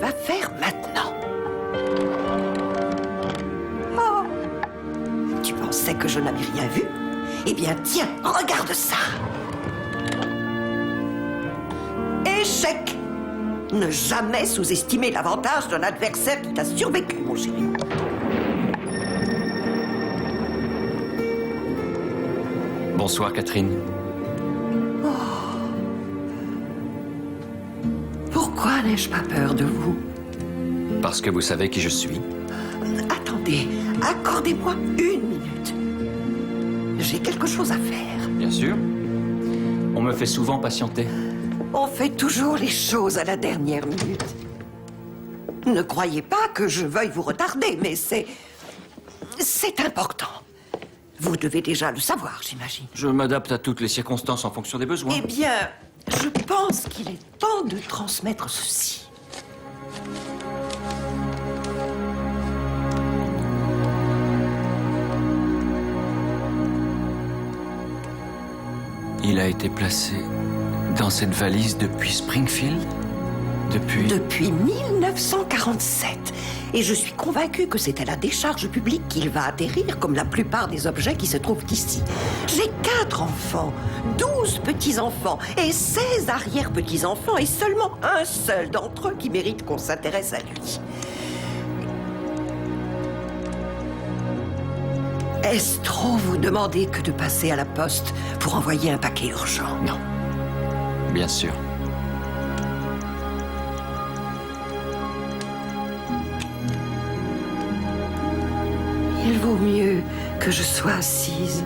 va faire maintenant. Oh, tu pensais que je n'avais rien vu? Eh bien, tiens, regarde ça. Échec. Ne jamais sous-estimer l'avantage d'un adversaire qui t'a survécu, mon chéri. Bonsoir, Catherine. Pourquoi n'ai-je pas peur de vous? Parce que vous savez qui je suis. Attendez, accordez-moi une minute. J'ai quelque chose à faire. Bien sûr. On me fait souvent patienter. On fait toujours les choses à la dernière minute. Ne croyez pas que je veuille vous retarder, mais c'est important. Vous devez déjà le savoir, j'imagine. Je m'adapte à toutes les circonstances en fonction des besoins. Eh bien, je pense qu'il est temps de transmettre ceci. Il a été placé dans cette valise depuis Springfield? Depuis 1947. Et je suis convaincue que c'est à la décharge publique qu'il va atterrir, comme la plupart des objets qui se trouvent ici. J'ai 4 enfants, 12 petits-enfants et 16 arrière-petits-enfants, et seulement un seul d'entre eux qui mérite qu'on s'intéresse à lui. Est-ce trop vous demander que de passer à la poste pour envoyer un paquet urgent? Non. Bien sûr. Il vaut mieux que je sois assise.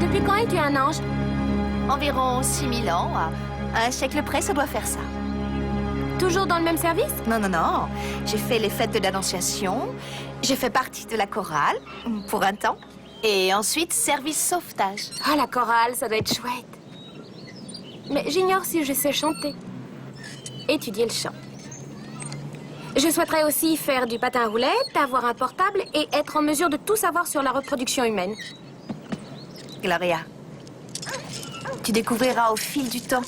Depuis quand es-tu un ange? Environ 6000 ans. À un siècle près, ça doit faire ça. Toujours dans le même service? Non, non, non. J'ai fait les fêtes de l'Annonciation. J'ai fait partie de la chorale, pour un temps. Et ensuite, service sauvetage. Ah, la chorale, ça doit être chouette. Mais j'ignore si je sais chanter. Étudier le chant. Je souhaiterais aussi faire du patin à roulettes, avoir un portable et être en mesure de tout savoir sur la reproduction humaine. Gloria, tu découvriras au fil du temps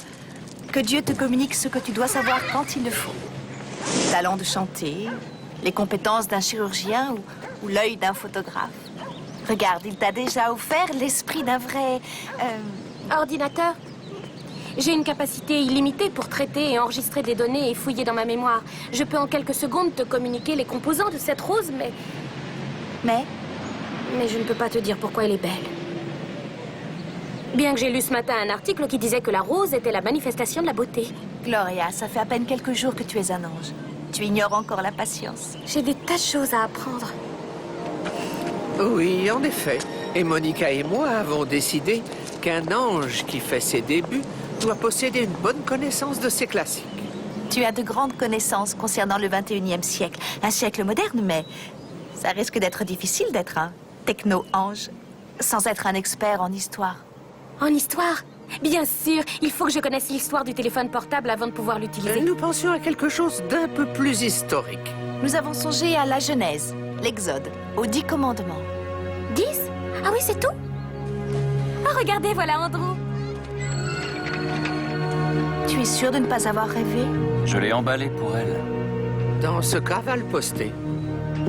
que Dieu te communique ce que tu dois savoir quand il le faut. Le talent de chanter, les compétences d'un chirurgien ou l'œil d'un photographe. Regarde, il t'a déjà offert l'esprit d'un vrai... Ordinateur. J'ai une capacité illimitée pour traiter et enregistrer des données et fouiller dans ma mémoire. Je peux en quelques secondes te communiquer les composants de cette rose, mais... Mais je ne peux pas te dire pourquoi elle est belle. Bien que j'ai lu ce matin un article qui disait que la rose était la manifestation de la beauté. Gloria, ça fait à peine quelques jours que tu es un ange. Tu ignores encore la patience. J'ai des tas de choses à apprendre. Oui, en effet. Et Monica et moi avons décidé qu'un ange qui fait ses débuts doit posséder une bonne connaissance de ses classiques. Tu as de grandes connaissances concernant le 21e siècle. Un siècle moderne, mais ça risque d'être difficile d'être un techno-ange sans être un expert en histoire. En histoire? Bien sûr, il faut que je connaisse l'histoire du téléphone portable avant de pouvoir l'utiliser. Nous pensions à quelque chose d'un peu plus historique. Nous avons songé à la Genèse, l'Exode, aux 10 commandements. 10? Ah oui, c'est tout? Ah, regardez, voilà Andrew. Tu es sûr de ne pas avoir rêvé? Je l'ai emballé pour elle. Dans ce cas, va le poster.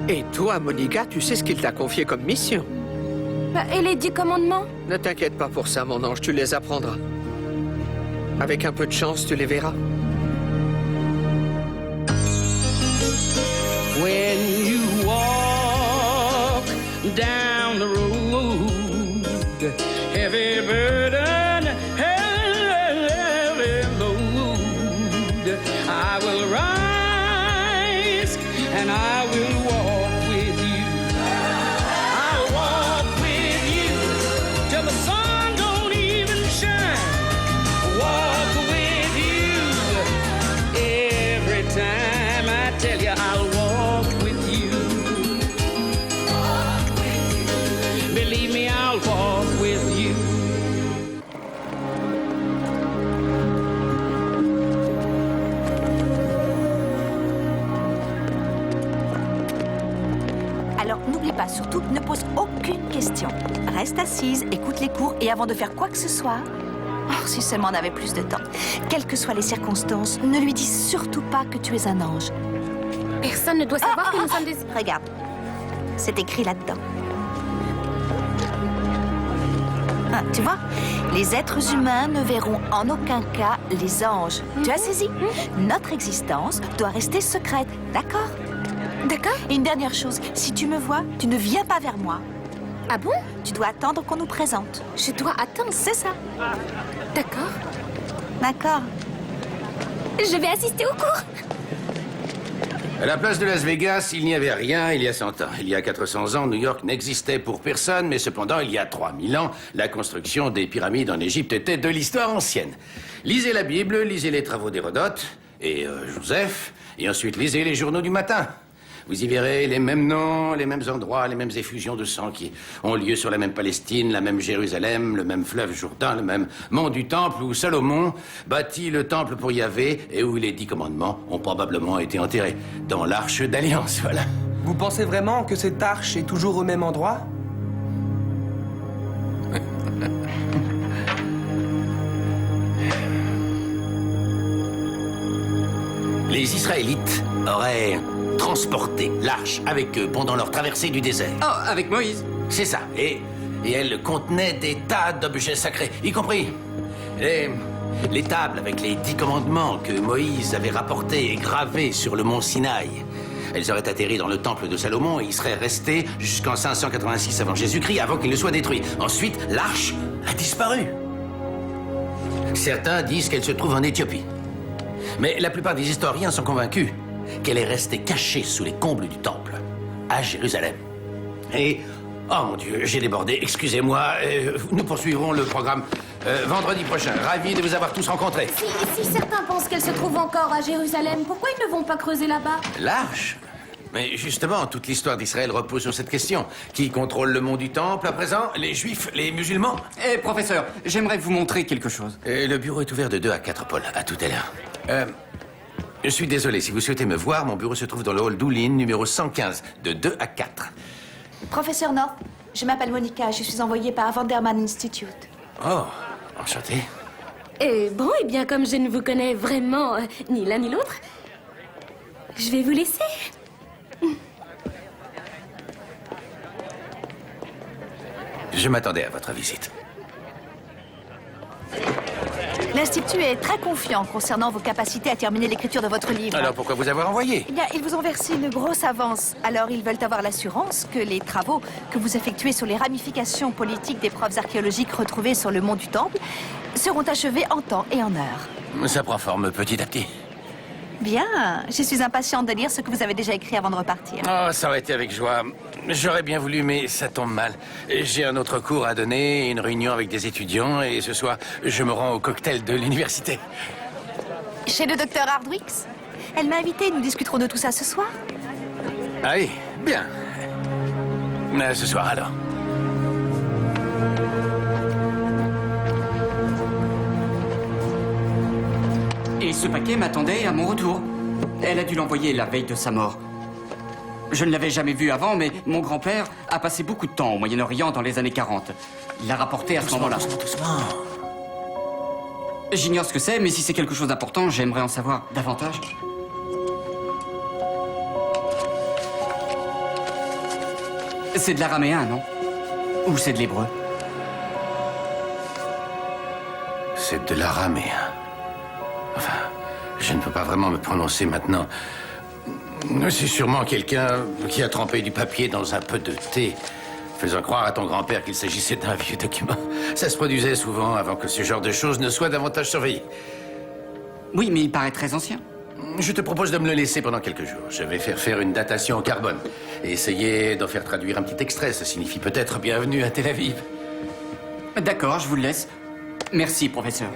Et toi, Monica, tu sais ce qu'il t'a confié comme mission. Et les 10 commandements? Ne t'inquiète pas pour ça, mon ange, tu les apprendras. Avec un peu de chance, tu les verras. When you walk down the road, heavy burden, heavy load, I will rise and I will walk with you. I'll walk with you till the sun don't even shine. Walk with you every time. I tell you, I'll walk with you. Believe me, I'll walk with you. pas, surtout ne pose aucune question. Reste assise, écoute les cours et avant de faire quoi que ce soit... Oh, si seulement on avait plus de temps. Quelles que soient les circonstances, ne lui dis surtout pas que tu es un ange. Personne ne doit savoir que nous sommes des... Regarde, c'est écrit là-dedans. Ah, tu vois, les êtres humains ne verront en aucun cas les anges. Tu as saisi? Notre existence doit rester secrète, d'accord? D'accord. Et une dernière chose, si tu me vois, tu ne viens pas vers moi. Ah bon? Tu dois attendre qu'on nous présente. Je dois attendre. C'est ça. D'accord. D'accord. Je vais assister au cours. À la place de Las Vegas, il n'y avait rien il y a 100 ans. Il y a 400 ans, New York n'existait pour personne, mais cependant, il y a 3000 ans, la construction des pyramides en Égypte était de l'histoire ancienne. Lisez la Bible, lisez les travaux d'Hérodote et Joseph, et ensuite lisez les journaux du matin. Vous y verrez les mêmes noms, les mêmes endroits, les mêmes effusions de sang qui ont lieu sur la même Palestine, la même Jérusalem, le même fleuve Jourdain, le même mont du Temple où Salomon bâtit le temple pour Yahvé et où les 10 commandements ont probablement été enterrés dans l'arche d'alliance, voilà. Vous pensez vraiment que cette arche est toujours au même endroit? Les Israélites auraient transporté l'arche avec eux pendant leur traversée du désert. Oh, avec Moïse. C'est ça. Et elle contenait des tas d'objets sacrés, y compris les tables avec les 10 commandements que Moïse avait rapportés et gravés sur le mont Sinaï. Elles auraient atterri dans le temple de Salomon et y seraient restées jusqu'en 586 avant Jésus-Christ, avant qu'il ne soit détruit. Ensuite, l'arche a disparu. Certains disent qu'elle se trouve en Éthiopie. Mais la plupart des historiens sont convaincus qu'elle est restée cachée sous les combles du temple, à Jérusalem. Et, oh mon Dieu, j'ai débordé, excusez-moi, nous poursuivrons le programme vendredi prochain. Ravi de vous avoir tous rencontrés. Si certains pensent qu'elle se trouve encore à Jérusalem, pourquoi ils ne vont pas creuser là-bas? L'arche? Mais justement, toute l'histoire d'Israël repose sur cette question. Qui contrôle le mont du temple à présent? Les Juifs? Les musulmans? Eh, professeur, j'aimerais vous montrer quelque chose. Le bureau est ouvert de 2 à 4, Paul. À tout à l'heure. Je suis désolé, si vous souhaitez me voir, mon bureau se trouve dans le hall Doulin, numéro 115, de 2 à 4. Professeur North, je m'appelle Monica, je suis envoyée par Vanderman Institute. Oh, enchanté. Bon, eh bien, comme je ne vous connais vraiment ni l'un ni l'autre, je vais vous laisser. Je m'attendais à votre visite. L'Institut est très confiant concernant vos capacités à terminer l'écriture de votre livre. Alors pourquoi vous avoir envoyé? Eh bien, ils vous ont versé une grosse avance. Alors, ils veulent avoir l'assurance que les travaux que vous effectuez sur les ramifications politiques des preuves archéologiques retrouvées sur le mont du Temple seront achevés en temps et en heure. Ça prend forme petit à petit. Bien, je suis impatiente de lire ce que vous avez déjà écrit avant de repartir. Oh, ça aurait été avec joie. J'aurais bien voulu, mais ça tombe mal. J'ai un autre cours à donner, une réunion avec des étudiants, et ce soir, je me rends au cocktail de l'université. Chez le docteur Hardwicks? Elle m'a invité, nous discuterons de tout ça ce soir. Ah oui, bien. Ce soir alors. Et ce paquet m'attendait à mon retour. Elle a dû l'envoyer la veille de sa mort. Je ne l'avais jamais vu avant, mais mon grand-père a passé beaucoup de temps au Moyen-Orient dans les années 40. Il l'a rapporté à ce moment-là. Doucement. J'ignore ce que c'est, mais si c'est quelque chose d'important, j'aimerais en savoir davantage. C'est de l'araméen, non? Ou c'est de l'hébreu? C'est de l'araméen. Enfin, je ne peux pas vraiment me prononcer maintenant. C'est sûrement quelqu'un qui a trempé du papier dans un peu de thé, faisant croire à ton grand-père qu'il s'agissait d'un vieux document. Ça se produisait souvent avant que ce genre de choses ne soit davantage surveillé. Oui, mais il paraît très ancien. Je te propose de me le laisser pendant quelques jours. Je vais faire une datation au carbone et essayer d'en faire traduire un petit extrait. Ça signifie peut-être bienvenue à Tel Aviv. D'accord, je vous le laisse. Merci, professeur.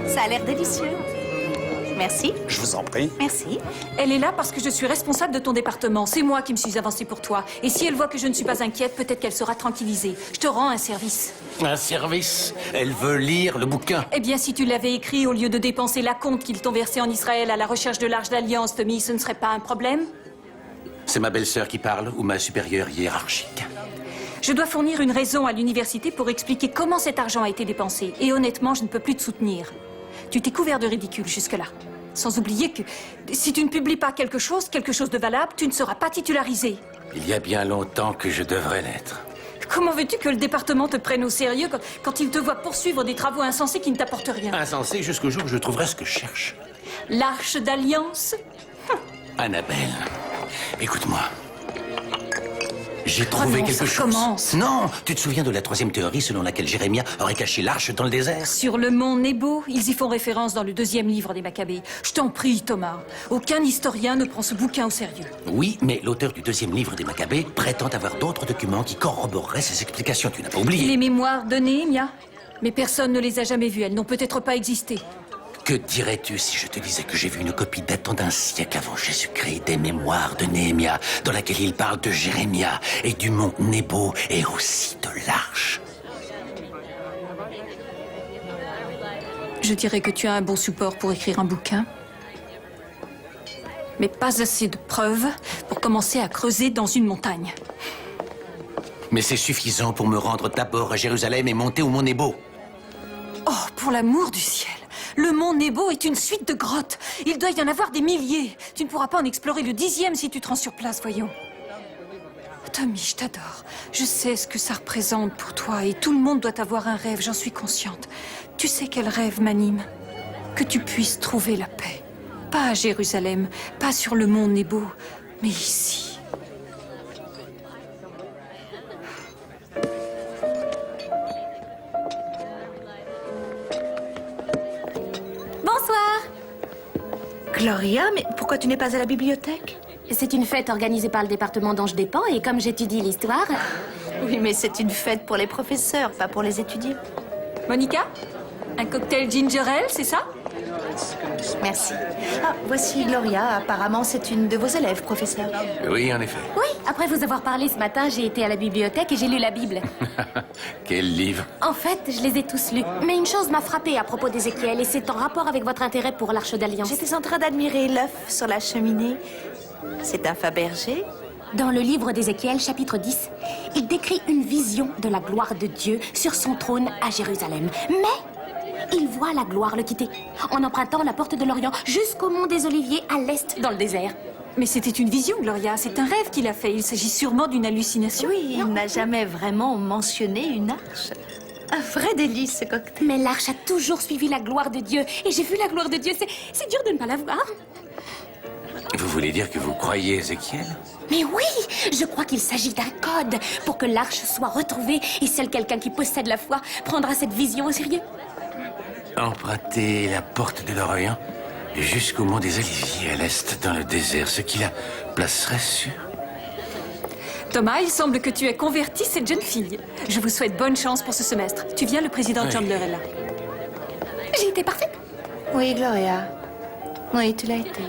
Ça a l'air délicieux. Merci. Je vous en prie. Merci. Elle est là parce que je suis responsable de ton département. C'est moi qui me suis avancée pour toi. Et si elle voit que je ne suis pas inquiète, peut-être qu'elle sera tranquillisée. Je te rends un service. Un service? Elle veut lire le bouquin. Eh bien, si tu l'avais écrit au lieu de dépenser la compte qu'ils t'ont versée en Israël à la recherche de l'Arche d'Alliance, Tommy, ce ne serait pas un problème? C'est ma belle-sœur qui parle ou ma supérieure hiérarchique? Je dois fournir une raison à l'université pour expliquer comment cet argent a été dépensé. Et honnêtement, je ne peux plus te soutenir. Tu t'es couvert de ridicule jusque-là. Sans oublier que si tu ne publies pas quelque chose de valable, tu ne seras pas titularisé. Il y a bien longtemps que je devrais l'être. Comment veux-tu que le département te prenne au sérieux quand il te voit poursuivre des travaux insensés qui ne t'apportent rien? Insensé jusqu'au jour où je trouverai ce que je cherche. L'Arche d'Alliance? Annabelle, écoute-moi. J'ai trouvé quelque chose. Commence. Non, tu te souviens de la troisième théorie selon laquelle Jérémia aurait caché l'arche dans le désert? Sur le mont Nebo, ils y font référence dans le 2e livre des Maccabées. Je t'en prie, Thomas. Aucun historien ne prend ce bouquin au sérieux. Oui, mais l'auteur du 2e livre des Maccabées prétend avoir d'autres documents qui corroboreraient ses explications. Tu n'as pas oublié? Les mémoires de Néhémia? Mais personne ne les a jamais vues. Elles n'ont peut-être pas existé. Que dirais-tu si je te disais que j'ai vu une copie datant d'un siècle avant Jésus-Christ des mémoires de Néhémia, dans laquelle il parle de Jérémia et du mont Nebo et aussi de l'arche? Je dirais que tu as un bon support pour écrire un bouquin, mais pas assez de preuves pour commencer à creuser dans une montagne. Mais c'est suffisant pour me rendre d'abord à Jérusalem et monter au mont Nebo. Oh, pour l'amour du ciel! Le mont Nebo est une suite de grottes. Il doit y en avoir des milliers. Tu ne pourras pas en explorer le 10e si tu te rends sur place, voyons. Tommy, je t'adore. Je sais ce que ça représente pour toi et tout le monde doit avoir un rêve, j'en suis consciente. Tu sais quel rêve m'anime? Que tu puisses trouver la paix. Pas à Jérusalem, pas sur le mont Nebo, mais ici. Bonsoir. Gloria, mais pourquoi tu n'es pas à la bibliothèque? C'est une fête organisée par le département dont je dépends et comme j'étudie l'histoire... Oui, mais c'est une fête pour les professeurs, pas pour les étudiants. Monica? Un cocktail ginger ale, c'est ça? Merci. Ah, voici Gloria. Apparemment, c'est une de vos élèves, professeur. Oui, en effet. Oui, après vous avoir parlé ce matin, j'ai été à la bibliothèque et j'ai lu la Bible. Quel livre? En fait, je les ai tous lus. Mais une chose m'a frappée à propos d'Ézéchiel et c'est en rapport avec votre intérêt pour l'Arche d'Alliance. J'étais en train d'admirer l'œuf sur la cheminée. C'est un Fabergé? Dans le livre d'Ézéchiel, chapitre 10, il décrit une vision de la gloire de Dieu sur son trône à Jérusalem. Mais il voit la gloire le quitter en empruntant la porte de l'Orient jusqu'au mont des Oliviers à l'est dans le désert. Mais c'était une vision, Gloria. C'est un rêve qu'il a fait. Il s'agit sûrement d'une hallucination. Oui, il n'a jamais vraiment mentionné une arche. Un vrai délice, ce cocktail. Mais l'arche a toujours suivi la gloire de Dieu. Et j'ai vu la gloire de Dieu. C'est dur de ne pas la voir. Vous voulez dire que vous croyez Ézéchiel? Mais oui, je crois qu'il s'agit d'un code pour que l'arche soit retrouvée. Et seul quelqu'un qui possède la foi prendra cette vision au sérieux. Emprunter la porte de l'Orient jusqu'au mont des Oliviers à l'est dans le désert, ce qui la placerait sur... Thomas, il semble que tu aies converti cette jeune fille. Je vous souhaite bonne chance pour ce semestre. Tu viens, le président Chandler est là. J'ai été parfaite. Oui, Gloria. Oui, tu l'as été.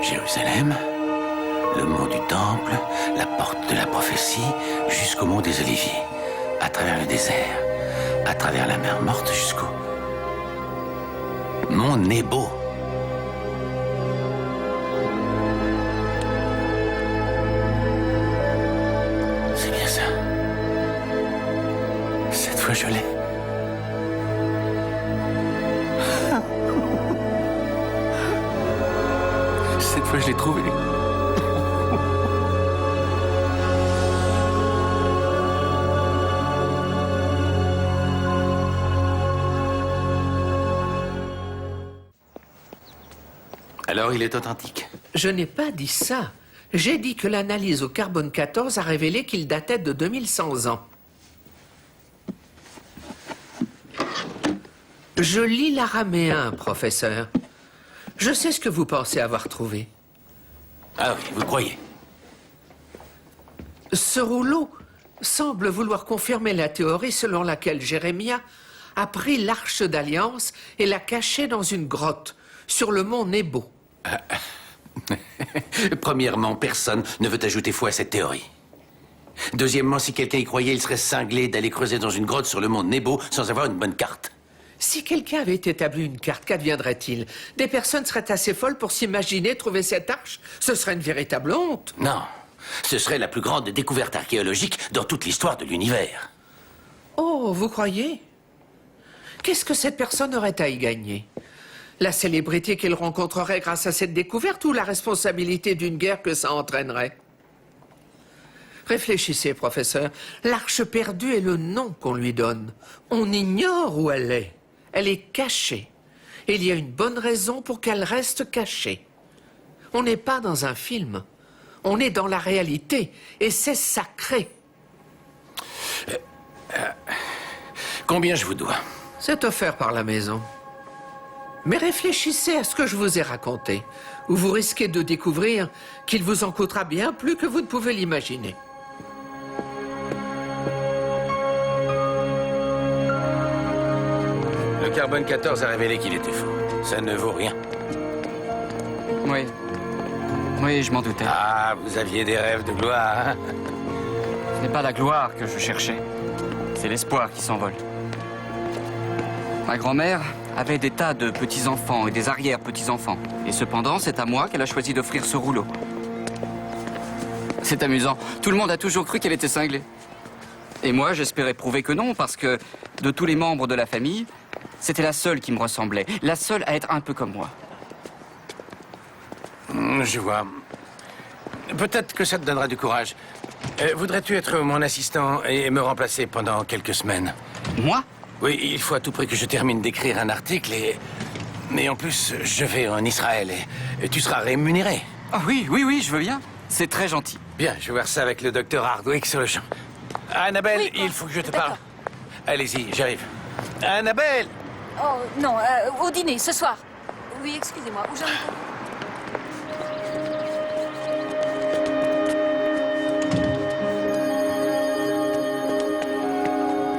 Jérusalem, le mont du Temple, la porte de la prophétie, jusqu'au mont des Oliviers, à travers le désert, à travers la mer morte jusqu'au mont Nebo. C'est bien ça. Cette fois, je l'ai. Cette fois, je l'ai trouvé. Alors, il est authentique? Je n'ai pas dit ça. J'ai dit que l'analyse au carbone 14 a révélé qu'il datait de 2100 ans. Je lis l'araméen, professeur. Je sais ce que vous pensez avoir trouvé. Ah oui, vous croyez? Ce rouleau semble vouloir confirmer la théorie selon laquelle Jérémia a pris l'Arche d'Alliance et l'a cachée dans une grotte sur le mont Nebo. Premièrement, personne ne veut ajouter foi à cette théorie. Deuxièmement, si quelqu'un y croyait, il serait cinglé d'aller creuser dans une grotte sur le mont Nebo sans avoir une bonne carte. Si quelqu'un avait établi une carte, qu'adviendrait-il? Des personnes seraient assez folles pour s'imaginer trouver cette arche? Ce serait une véritable honte. Non, ce serait la plus grande découverte archéologique dans toute l'histoire de l'univers. Oh, vous croyez? Qu'est-ce que cette personne aurait à y gagner? La célébrité qu'elle rencontrerait grâce à cette découverte ou la responsabilité d'une guerre que ça entraînerait? Réfléchissez, professeur. L'Arche perdue est le nom qu'on lui donne. On ignore où elle est. Elle est cachée. Et il y a une bonne raison pour qu'elle reste cachée. On n'est pas dans un film. On est dans la réalité. Et c'est sacré. Combien je vous dois? C'est offert par la maison. Mais réfléchissez à ce que je vous ai raconté, ou vous risquez de découvrir qu'il vous en coûtera bien plus que vous ne pouvez l'imaginer. Le carbone 14 a révélé qu'il était faux. Ça ne vaut rien. Oui. Oui, je m'en doutais. Ah, vous aviez des rêves de gloire, hein? Ce n'est pas la gloire que je cherchais. C'est l'espoir qui s'envole. Ma grand-mère avait des tas de petits-enfants et des arrière-petits-enfants. Et cependant, c'est à moi qu'elle a choisi d'offrir ce rouleau. C'est amusant. Tout le monde a toujours cru qu'elle était cinglée. Et moi, j'espérais prouver que non, parce que de tous les membres de la famille, c'était la seule qui me ressemblait. La seule à être un peu comme moi. Je vois. Peut-être que ça te donnera du courage. Voudrais-tu être mon assistant et me remplacer pendant quelques semaines? Moi? Oui, il faut à tout prix que je termine d'écrire un article et... Mais en plus, je vais en Israël et tu seras rémunéré. Ah oui, oui, oui, je veux bien. C'est très gentil. Bien, je vais voir ça avec le docteur Hardwick sur le champ. Annabelle, Oui, il faut que je te parle. Allez-y, j'arrive. Annabelle! Oh, non, au dîner, ce soir. Oui, excusez-moi, où j'en étais?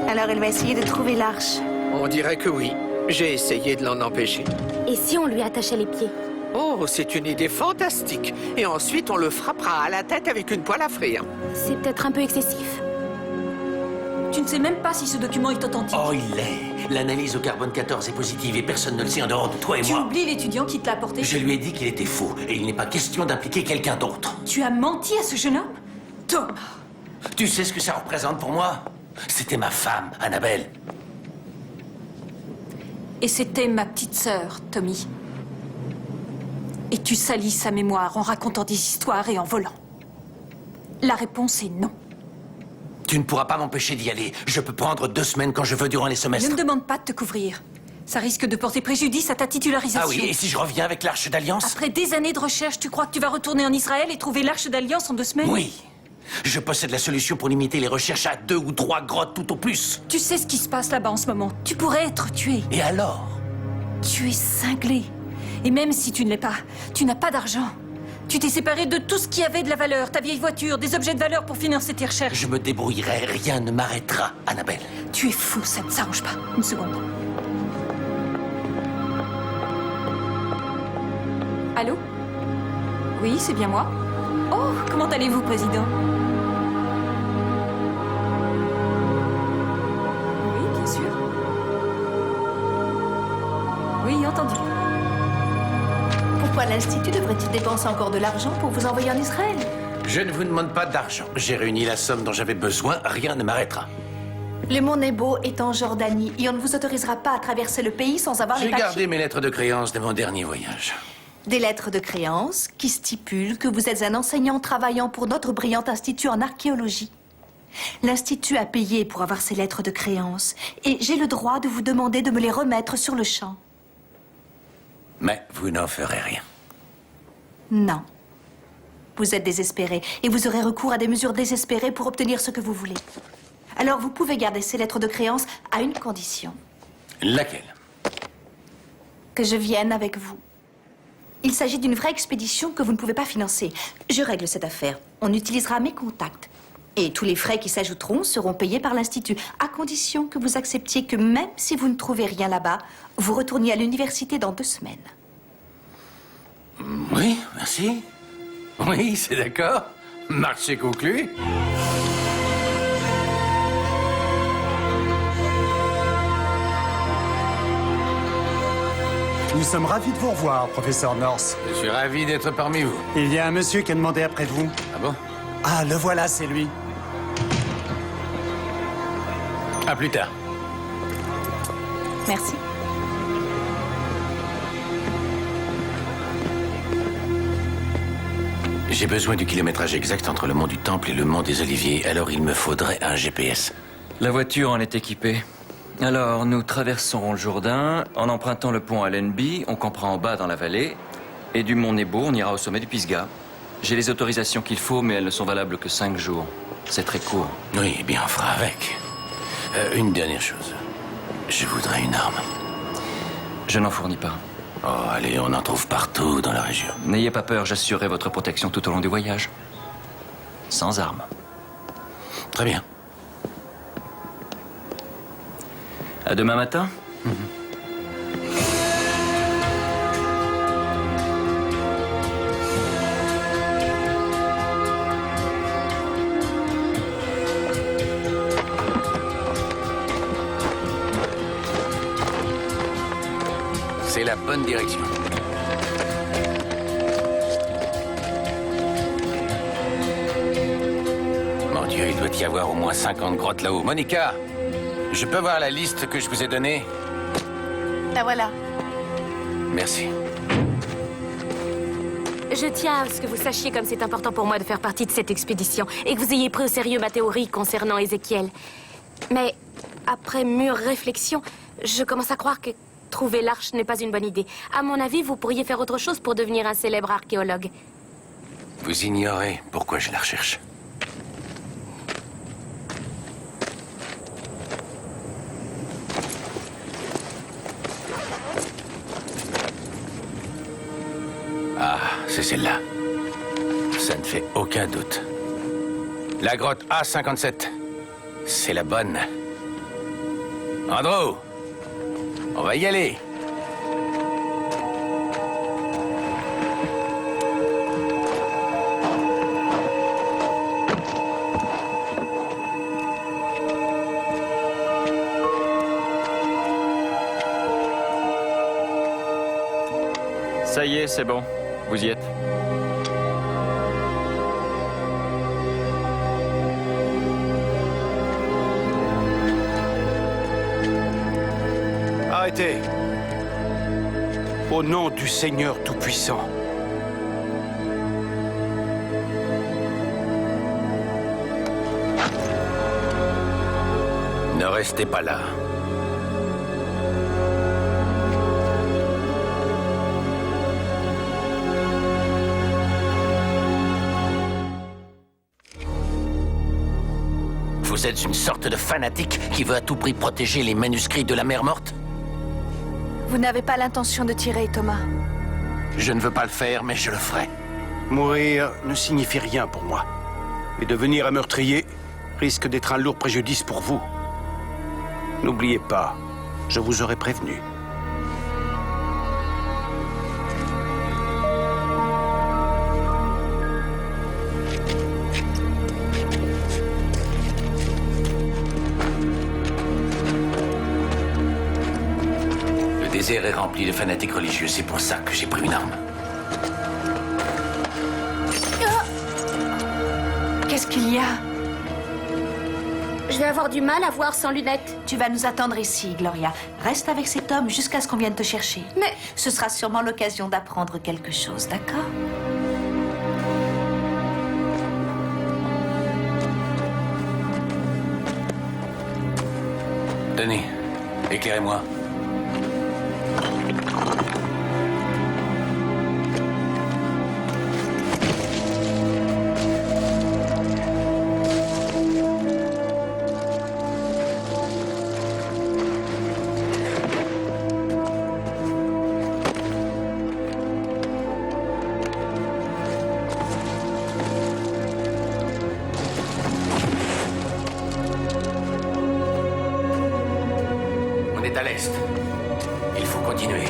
Alors elle va essayer de trouver l'arche. On dirait que oui. J'ai essayé de l'en empêcher. Et si on lui attachait les pieds? Oh, c'est une idée fantastique. Et ensuite, on le frappera à la tête avec une poêle à frire. C'est peut-être un peu excessif. Tu ne sais même pas si ce document est authentique. Oh, il l'est. L'analyse au carbone 14 est positive et personne ne le sait en dehors de toi et Tu moi. oublies l'étudiant qui te l'a apporté. Je lui ai dit qu'il était faux et il n'est pas question d'impliquer quelqu'un d'autre. Tu as menti à ce jeune homme? Thomas! Tu sais ce que ça représente pour moi? C'était ma femme, Annabelle. Et c'était ma petite sœur, Tommy. Et tu salis sa mémoire en racontant des histoires et en volant. La réponse est non. Tu ne pourras pas m'empêcher d'y aller. Je peux prendre 2 semaines quand je veux durant les Ne semestres. me demande pas de te couvrir. Ça risque de porter préjudice à ta titularisation. Ah oui, et si je reviens avec l'Arche d'Alliance? Après des années de recherche, tu crois que tu vas retourner en Israël et trouver l'Arche d'Alliance en 2 semaines? Oui. Je possède la solution pour limiter les recherches à 2 ou 3 grottes tout au plus. Tu sais ce qui se passe là-bas en ce moment. Tu pourrais être tué. Et alors? Tu es cinglé. Et même si tu ne l'es pas, tu n'as pas d'argent. Tu t'es séparé de tout ce qui avait de la valeur, ta vieille voiture, des objets de valeur pour financer tes recherches. Je me débrouillerai, rien ne m'arrêtera, Annabelle. Tu es fou, ça ne s'arrange pas. Une seconde. Allô? Oui, c'est bien moi. Oh, comment allez-vous, Président? Oui, bien sûr. Oui, entendu. Pourquoi l'Institut devrait-il dépenser encore de l'argent pour vous envoyer en Israël? Je ne vous demande pas d'argent. J'ai réuni la somme dont j'avais besoin, rien ne m'arrêtera. Le mont Nebo est en Jordanie et on ne vous autorisera pas à traverser le pays sans avoir les J'ai papiers. gardé mes lettres de créance de mon dernier voyage. Des lettres de créance qui stipulent que vous êtes un enseignant travaillant pour notre brillant institut en archéologie. L'Institut a payé pour avoir ces lettres de créance et j'ai le droit de vous demander de me les remettre sur le champ. Mais vous n'en ferez rien. Non. Vous êtes désespéré et vous aurez recours à des mesures désespérées pour obtenir ce que vous voulez. Alors vous pouvez garder ces lettres de créance à une condition. Laquelle? que je vienne avec vous. Il s'agit d'une vraie expédition que vous ne pouvez pas financer. Je règle cette affaire. On utilisera mes contacts. Et tous les frais qui s'ajouteront seront payés par l'Institut, à condition que vous acceptiez que même si vous ne trouvez rien là-bas, vous retourniez à l'université dans 2 semaines. Oui, merci. Oui, c'est d'accord. Marché conclu. Nous sommes ravis de vous revoir, professeur North. Je suis ravi d'être parmi vous. Il y a un monsieur qui a demandé après vous. Ah bon? Ah, le voilà, c'est lui. À plus tard. Merci. J'ai besoin du kilométrage exact entre le mont du Temple et le mont des Oliviers, alors il me faudrait un GPS. La voiture en est équipée. Alors, nous traverserons le Jourdain. En empruntant le pont Allenby, on campera en bas dans la vallée. Et du mont Nebo, on ira au sommet du Pisgah. J'ai les autorisations qu'il faut, mais elles ne sont valables que 5 jours. C'est très court. Oui, bien, on fera avec. Une dernière chose. Je voudrais une arme. Je n'en fournis pas. Oh, allez, on en trouve partout dans la région. N'ayez pas peur, j'assurerai votre protection tout au long du voyage. Sans armes. Très bien. À demain matin. C'est la bonne direction. Mon Dieu, il doit y avoir au moins 50 grottes là-haut. Monica, je peux voir la liste que je vous ai donnée? La voilà. Merci. Je tiens à ce que vous sachiez comme c'est important pour moi de faire partie de cette expédition et que vous ayez pris au sérieux ma théorie concernant Ézéchiel. Mais après mûre réflexion, je commence à croire que trouver l'arche n'est pas une bonne idée. À mon avis, vous pourriez faire autre chose pour devenir un célèbre archéologue. Vous ignorez pourquoi je la recherche. Ah, c'est celle-là. Ça ne fait aucun doute. La grotte A57. C'est la bonne. Andrew, on va y aller. Ça y est, c'est bon. Vous y êtes. Arrêtez. Au nom du Seigneur Tout-Puissant. Ne restez pas là. Vous êtes une sorte de fanatique qui veut à tout prix protéger les manuscrits de la mer morte? Vous n'avez pas l'intention de tirer, Thomas. Je ne veux pas le faire, mais je le ferai. Mourir ne signifie rien pour moi. Mais devenir un meurtrier risque d'être un lourd préjudice pour vous. N'oubliez pas, je vous aurais prévenu. Le désert est rempli de fanatiques religieux, c'est pour ça que j'ai pris une arme. Qu'est-ce qu'il y a? Je vais avoir du mal à voir sans lunettes. Tu vas nous attendre ici, Gloria. Reste avec cet homme jusqu'à ce qu'on vienne te chercher. Mais... Ce sera sûrement l'occasion d'apprendre quelque chose, d'accord? Tenez, éclairez-moi. est à l'est. Il faut continuer.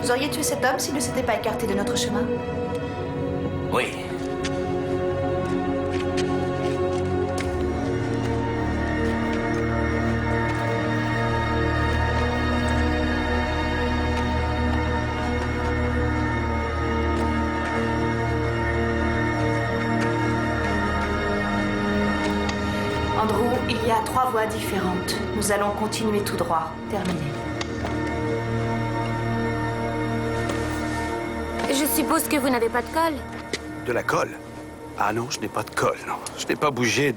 Vous auriez tué cet homme s'il ne s'était pas écarté de notre chemin? Oui. Andrew, il y a 3 voies différentes. Nous allons continuer tout droit. Terminé. Je suppose que vous n'avez pas de colle. De la colle? Ah non, je n'ai pas de colle, non. Je n'ai pas bougé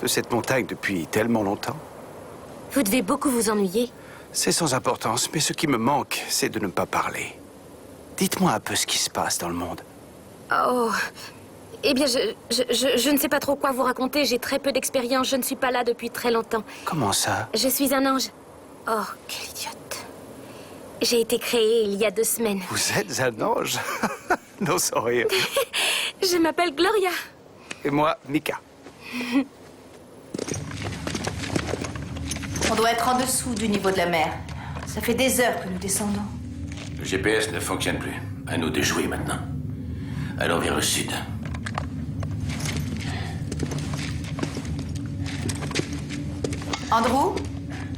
de cette montagne depuis tellement longtemps. Vous devez beaucoup vous ennuyer. C'est sans importance, mais ce qui me manque, c'est de ne pas parler. Dites-moi un peu ce qui se passe dans le monde. Oh... Eh bien, je ne sais pas trop quoi vous raconter. J'ai très peu d'expérience. Je ne suis pas là depuis très longtemps. Comment ça? Je suis un ange. Oh, quelle idiote. J'ai été créée il y a 2 semaines. Vous êtes un ange? Non, sans rire. Je m'appelle Gloria. Et moi, Mika. On doit être en dessous du niveau de la mer. Ça fait des heures que nous descendons. Le GPS ne fonctionne plus. À nous de jouer maintenant. Allons vers le sud. Andrew,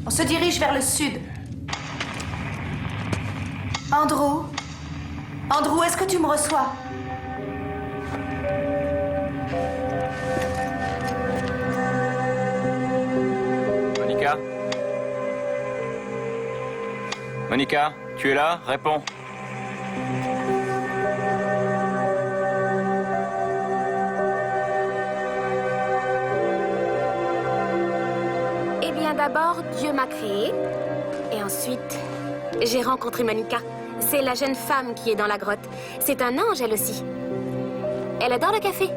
on se dirige vers le sud. Andrew? Andrew, est-ce que tu me reçois? Monica? Monica, tu es là? Réponds. Eh bien, d'abord, Dieu m'a créée. Et ensuite, j'ai rencontré Monica. C'est la jeune femme qui est dans la grotte. C'est un ange, elle aussi. Elle adore le café.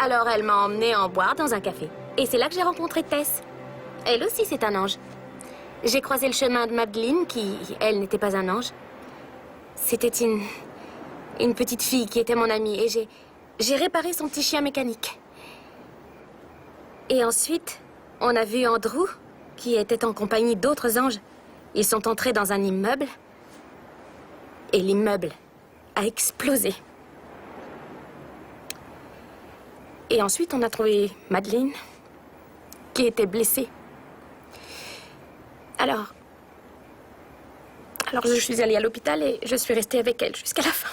Alors, elle m'a emmenée en boire dans un café. Et c'est là que j'ai rencontré Tess. Elle aussi, c'est un ange. J'ai croisé le chemin de Madeleine, qui, elle, n'était pas un ange. C'était une petite fille qui était mon amie. Et j'ai réparé son petit chien mécanique. Et ensuite, on a vu Andrew, qui était en compagnie d'autres anges. Ils sont entrés dans un immeuble. Et l'immeuble a explosé. Et ensuite, on a trouvé Madeleine, qui était blessée. Alors, je suis allée à l'hôpital et je suis restée avec elle jusqu'à la fin.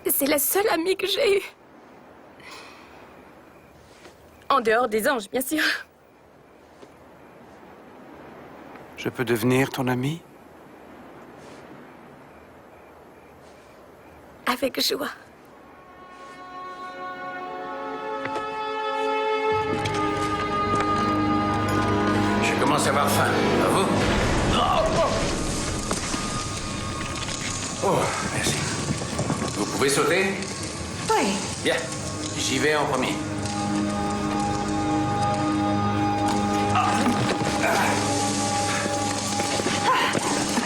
C'est la seule amie que j'ai eue. En dehors des anges, bien sûr. Je peux devenir ton ami? Avec joie. Je commence à avoir faim. À vous? Oh, merci. Vous pouvez sauter? Oui. Bien. J'y vais en premier.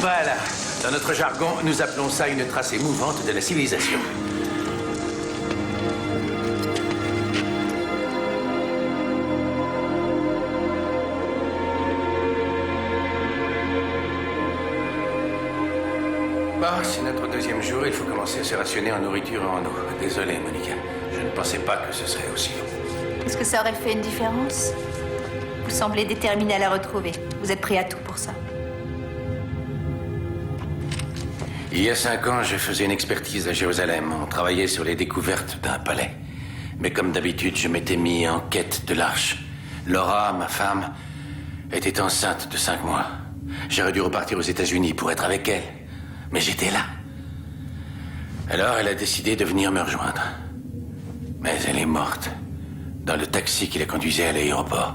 Voilà. Dans notre jargon, nous appelons ça une tracée mouvante de la civilisation. Bah, c'est notre 2e jour, il faut commencer à se rationner en nourriture et en eau. Désolé, Monica. Je ne pensais pas que ce serait aussi long. Est-ce que ça aurait fait une différence? Vous semblez déterminé à la retrouver. Vous êtes prêt à tout pour ça. Il y a 5 ans, je faisais une expertise à Jérusalem. On travaillait sur les découvertes d'un palais. Mais comme d'habitude, je m'étais mis en quête de l'arche. Laura, ma femme, était enceinte de 5 mois. J'aurais dû repartir aux États-Unis pour être avec elle. Mais j'étais là. Alors, elle a décidé de venir me rejoindre. Mais elle est morte. Dans le taxi qui la conduisait à l'aéroport.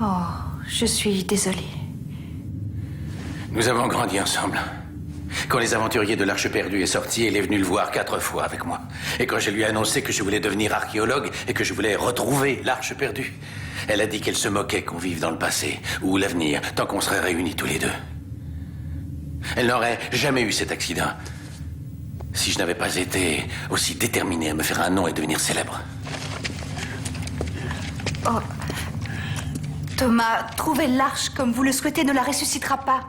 Oh, je suis désolée. Nous avons grandi ensemble. Quand Les Aventuriers de l'Arche perdue est sorti, elle est venue le voir 4 fois avec moi. Et quand je lui ai annoncé que je voulais devenir archéologue et que je voulais retrouver l'Arche perdue, elle a dit qu'elle se moquait qu'on vive dans le passé ou l'avenir, tant qu'on serait réunis tous les deux. Elle n'aurait jamais eu cet accident si je n'avais pas été aussi déterminé à me faire un nom et devenir célèbre. Oh. Thomas, trouver l'arche comme vous le souhaitez ne la ressuscitera pas.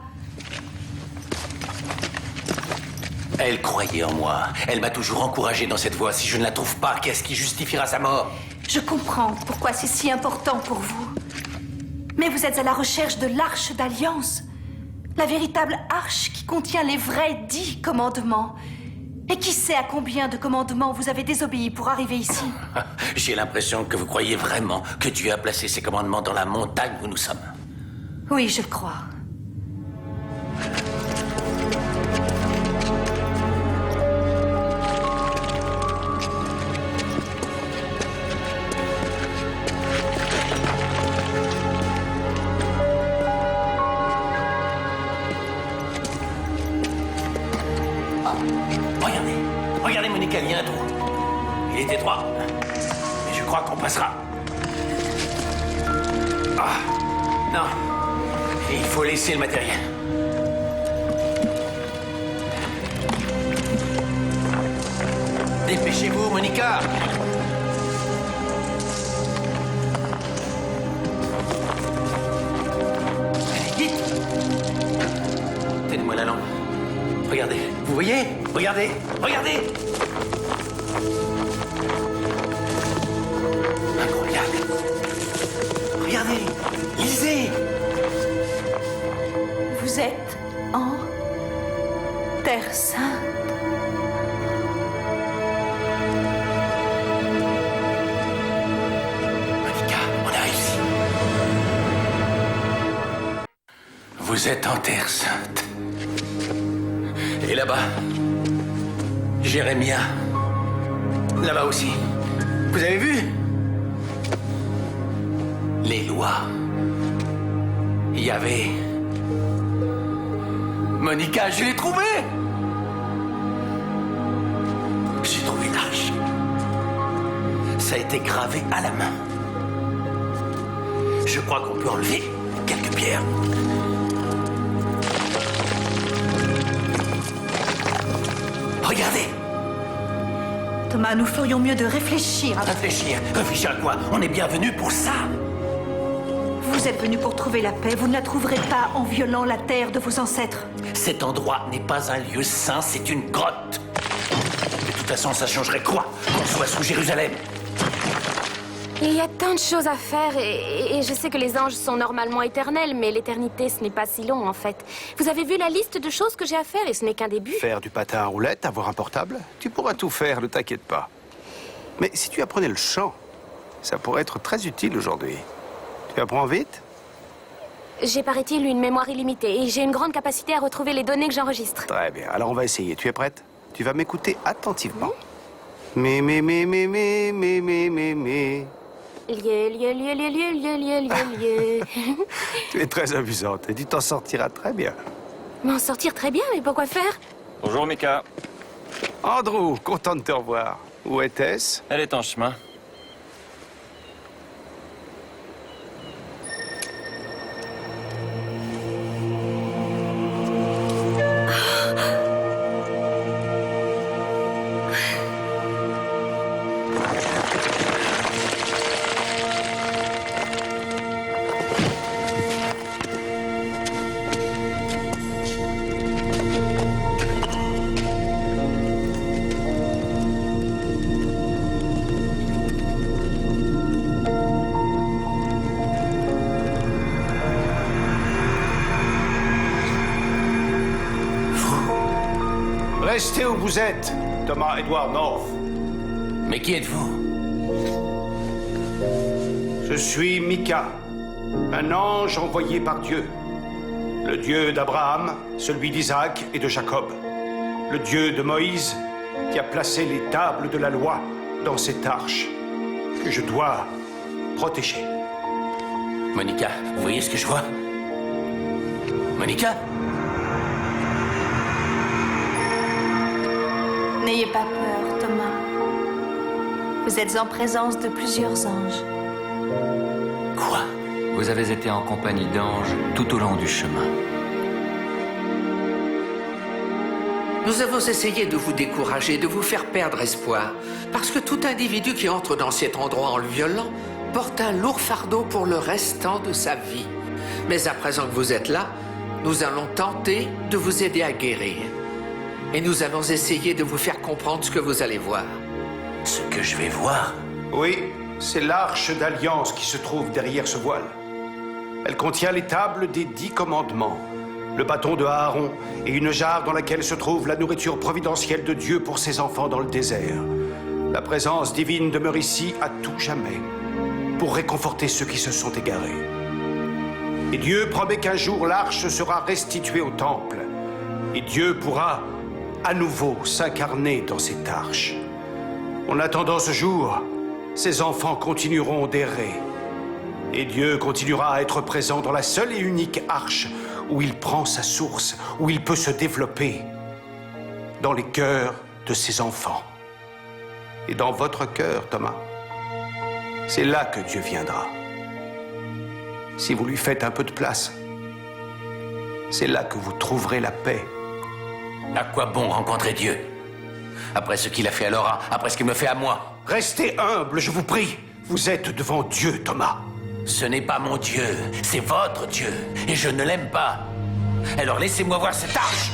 Elle croyait en moi. Elle m'a toujours encouragé dans cette voie. Si je ne la trouve pas, qu'est-ce qui justifiera sa mort? Je comprends pourquoi c'est si important pour vous. Mais vous êtes à la recherche de l'arche d'alliance. La véritable arche qui contient les vrais 10 commandements. Et qui sait à combien de commandements vous avez désobéi pour arriver ici? J'ai l'impression que vous croyez vraiment que Dieu a placé ses commandements dans la montagne où nous sommes. Oui, je le crois. Regardez, Monica, il y a un trou. Il est étroit. Mais je crois qu'on passera. Ah, non. Il faut laisser le matériel. Dépêchez-vous, Monica. Allez, vite. Tenez-moi la lampe. Regardez. Vous voyez? Regardez. Regardez. Incroyable. Regardez. Lisez. Vous êtes en Terre Sainte. Monica, on a réussi. Vous êtes en Terre Sainte. Et là-bas, Jérémia. Là-bas aussi. Vous avez vu? Les lois. Il y avait... Monica, je l'ai trouvé! J'ai trouvé l'arche. Ça a été gravé à la main. Je crois qu'on peut enlever quelques pierres. Regardez! Thomas, nous ferions mieux de réfléchir. Réfléchir? Réfléchir à quoi? On est bien venu pour ça! Vous êtes venu pour trouver la paix. Vous ne la trouverez pas en violant la terre de vos ancêtres. Cet endroit n'est pas un lieu saint, c'est une grotte. De toute façon, ça changerait quoi qu'on soit sous Jérusalem? Il y a tant de choses à faire et je sais que les anges sont normalement éternels, mais l'éternité, ce n'est pas si long en fait. Vous avez vu la liste de choses que j'ai à faire et ce n'est qu'un début. Faire du patin à roulettes, avoir un portable, tu pourras tout faire, ne t'inquiète pas. Mais si tu apprenais le chant, ça pourrait être très utile aujourd'hui. Tu apprends vite? J'ai, paraît-il, une mémoire illimitée et j'ai une grande capacité à retrouver les données que j'enregistre. Très bien, alors on va essayer. Tu es prête? Tu vas m'écouter attentivement. Mais. Lieu. Tu es très amusante et tu t'en sortiras très bien. M'en sortir très bien, mais pourquoi faire? Bonjour, Mika. Andrew, content de te revoir. Où était-ce? Elle est en chemin. Restez où vous êtes, Thomas Edward North. Mais qui êtes-vous? Je suis Mika, un ange envoyé par Dieu. Le Dieu d'Abraham, celui d'Isaac et de Jacob. Le Dieu de Moïse qui a placé les tables de la loi dans cette arche que je dois protéger. Monica, vous voyez ce que je vois? Monica? N'ayez pas peur, Thomas. Vous êtes en présence de plusieurs anges. Quoi? Vous avez été en compagnie d'anges tout au long du chemin. Nous avons essayé de vous décourager, de vous faire perdre espoir, parce que tout individu qui entre dans cet endroit en le violant porte un lourd fardeau pour le restant de sa vie. Mais à présent que vous êtes là, nous allons tenter de vous aider à guérir. Et nous allons essayer de vous faire comprendre ce que vous allez voir. Ce que je vais voir? Oui, c'est l'arche d'alliance qui se trouve derrière ce voile. Elle contient les tables des 10 commandements, le bâton de Aaron et une jarre dans laquelle se trouve la nourriture providentielle de Dieu pour ses enfants dans le désert. La présence divine demeure ici à tout jamais, pour réconforter ceux qui se sont égarés. Et Dieu promet qu'un jour l'arche sera restituée au temple, et Dieu pourra à nouveau s'incarner dans cette arche. En attendant ce jour, ses enfants continueront d'errer, et Dieu continuera à être présent dans la seule et unique arche où il prend sa source, où il peut se développer, dans les cœurs de ses enfants. Et dans votre cœur, Thomas, c'est là que Dieu viendra. Si vous lui faites un peu de place, c'est là que vous trouverez la paix. À quoi bon rencontrer Dieu? Après ce qu'il a fait à Laura, après ce qu'il me fait à moi. Restez humble, je vous prie. Vous êtes devant Dieu, Thomas. Ce n'est pas mon Dieu, c'est votre Dieu. Et je ne l'aime pas. Alors laissez-moi voir cette arche.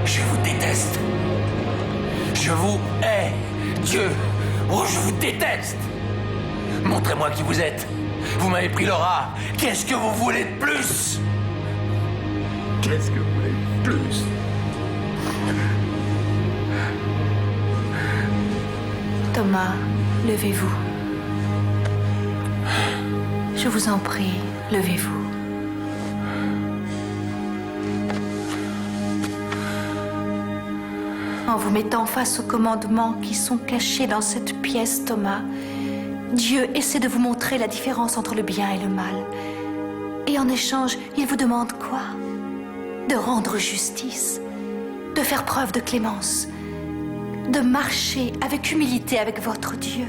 Je vous déteste. Je vous hais. Dieu, oh, je vous déteste. Montrez-moi qui vous êtes. Vous m'avez pris Laura. Qu'est-ce que vous voulez de plus? Qu'est-ce que vous voulez de plus? Thomas, levez-vous. Je vous en prie, levez-vous. En vous mettant face aux commandements qui sont cachés dans cette pièce, Thomas, Dieu essaie de vous montrer la différence entre le bien et le mal. Et en échange, il vous demande quoi? De rendre justice, de faire preuve de clémence, de marcher avec humilité avec votre Dieu,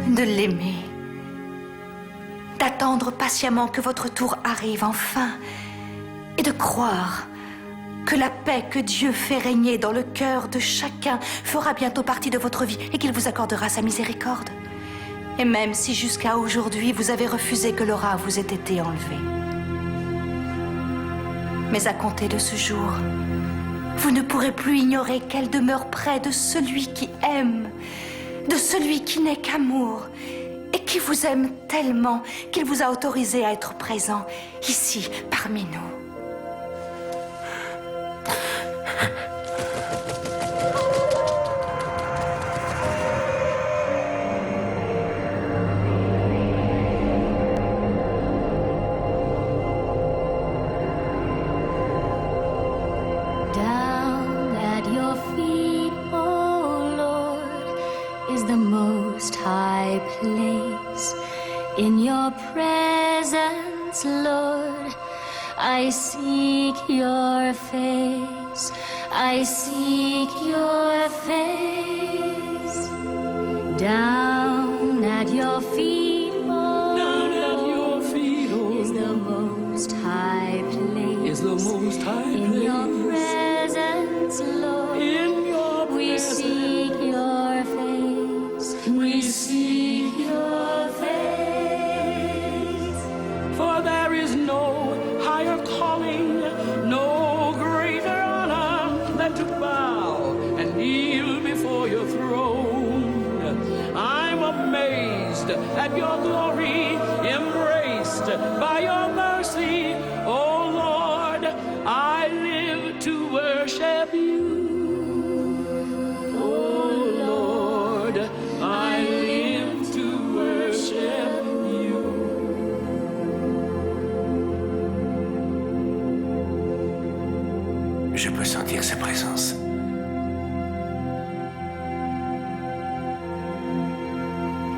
de l'aimer, d'attendre patiemment que votre tour arrive enfin et de croire que la paix que Dieu fait régner dans le cœur de chacun fera bientôt partie de votre vie et qu'il vous accordera sa miséricorde. Et même si jusqu'à aujourd'hui vous avez refusé que Laura vous ait été enlevée. Mais à compter de ce jour, vous ne pourrez plus ignorer qu'elle demeure près de celui qui aime, de celui qui n'est qu'amour et qui vous aime tellement qu'il vous a autorisé à être présent ici parmi nous. Down at your feet, oh Lord, is the most high place. In your presence, Lord, I seek your face. I seek your face. Down at your feet, oh Lord, is the most high place. Is the most high In place. your presence, Lord, In your we presence. seek your face. We seek your face. For there is no higher calling, no greater honor than to bow and kneel before your throne. I'm amazed at your glory, embraced by your mercy. Oh Lord, I live to worship you. Oh Lord, I live to worship you. Je peux sentir sa présence.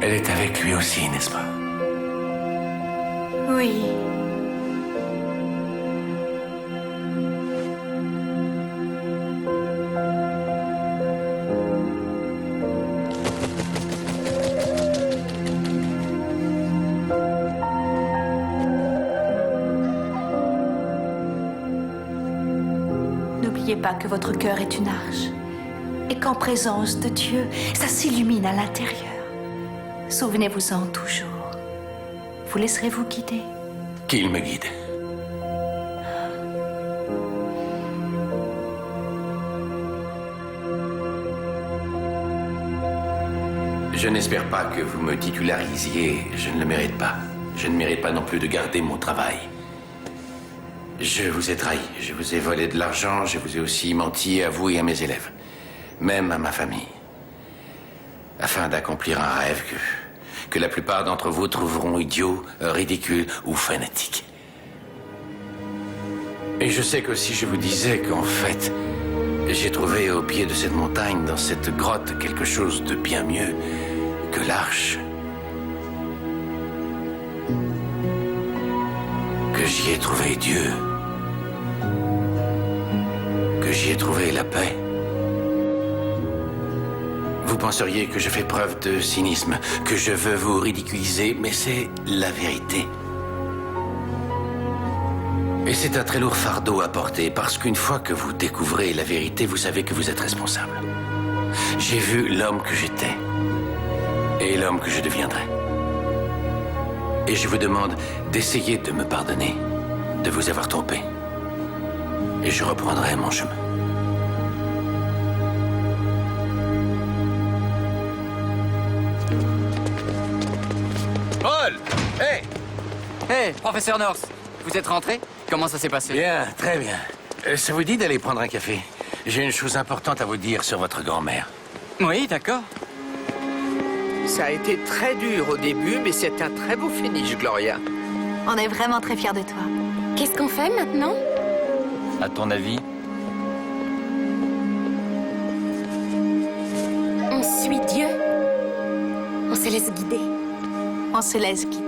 Elle est avec lui aussi, n'est-ce pas? Oui. N'oubliez pas que votre cœur est une arche et qu'en présence de Dieu, ça s'illumine à l'intérieur. Souvenez-vous-en toujours. Vous laisserez-vous guider? Qu'il me guide. Je n'espère pas que vous me titularisiez. Je ne le mérite pas. Je ne mérite pas non plus de garder mon travail. Je vous ai trahi. Je vous ai volé de l'argent. Je vous ai aussi menti à vous et à mes élèves. Même à ma famille. Afin d'accomplir un rêve que la plupart d'entre vous trouveront idiot, ridicule ou fanatique. Et je sais que si je vous disais qu'en fait, j'ai trouvé au pied de cette montagne, dans cette grotte, quelque chose de bien mieux que l'arche. Que j'y ai trouvé Dieu. Que j'y ai trouvé la paix. Vous penseriez que je fais preuve de cynisme, que je veux vous ridiculiser, mais c'est la vérité. Et c'est un très lourd fardeau à porter, parce qu'une fois que vous découvrez la vérité, vous savez que vous êtes responsable. J'ai vu l'homme que j'étais et l'homme que je deviendrai. Et je vous demande d'essayer de me pardonner, de vous avoir trompé. Et je reprendrai mon chemin. Paul! Hey! Hey, professeur North, vous êtes rentré? Comment ça s'est passé? Bien, très bien. Ça vous dit d'aller prendre un café? J'ai une chose importante à vous dire sur votre grand-mère. Oui, d'accord. Ça a été très dur au début, mais c'est un très beau finish, Gloria. On est vraiment très fiers de toi. Qu'est-ce qu'on fait maintenant? À ton avis? On suit Dieu. On se laisse guider. On se laisse guider.